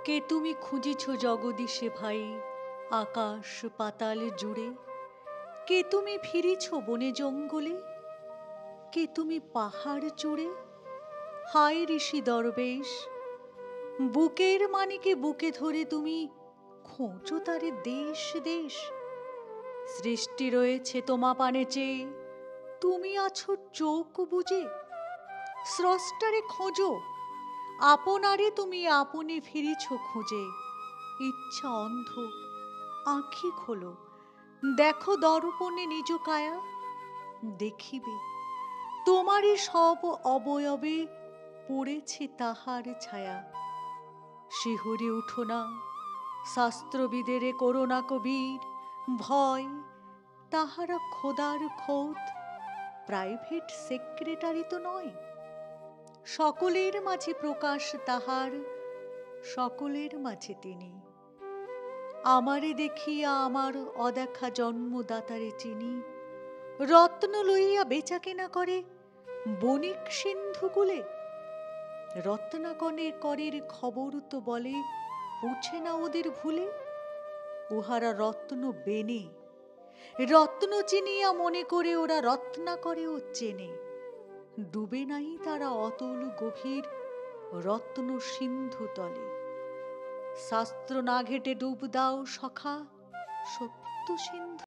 কে তুমি খুঁজিছ জগদীশে ভাই আকাশ পাতাল জুড়ে? কে তুমি ফিরিছ বনে জঙ্গলে? কে তুমি পাহাড় চূড়ে? হায় ঋষি দরবেশ, বুকের মানিকে বুকে ধরে তুমি খোঁজো তারে দেশ দেশ। সৃষ্টি রয়েছে তোমা পানে চেয়ে, তুমি আছো চোখ বুজে। স্রষ্টারে খোঁজো, আপনারে তুমি আপনি ফিরিছ খুঁজে। ইচ্ছা অন্ধ, আঁখি খোলো, দেখো দর্পণে নিজ কায়া। দেখিবে তোমারই সব অবয়বে পড়েছে তাহার ছায়া। শিহরে উঠো না, শাস্ত্রবিদের করোনা কবির ভয়। তাহারা খোদার খোদ, প্রাইভেট সেক্রেটারি তো নয়। সকলের মাঝে প্রকাশ তাহার, সকলের মাঝে তিনি। আমারে দেখিয়া আমার অদেখা জন্মদাতারে চিনি। রত্ন লইয়া বেচা কেনা করে বণিক সিন্ধুকুলে। রত্নাকণের করের খবর তো বলে পুছে না ওদের ভুলে। উহারা রত্ন বেনে, রত্ন চিনিয়া মনে করে ওরা রত্নাকরেও চেনে। ডুবে নাই তারা অতল গভীর রত্ন সিন্ধু তলে। শাস্ত্র না ঘেটে ডুব দাও সখা সত্য সিন্ধু।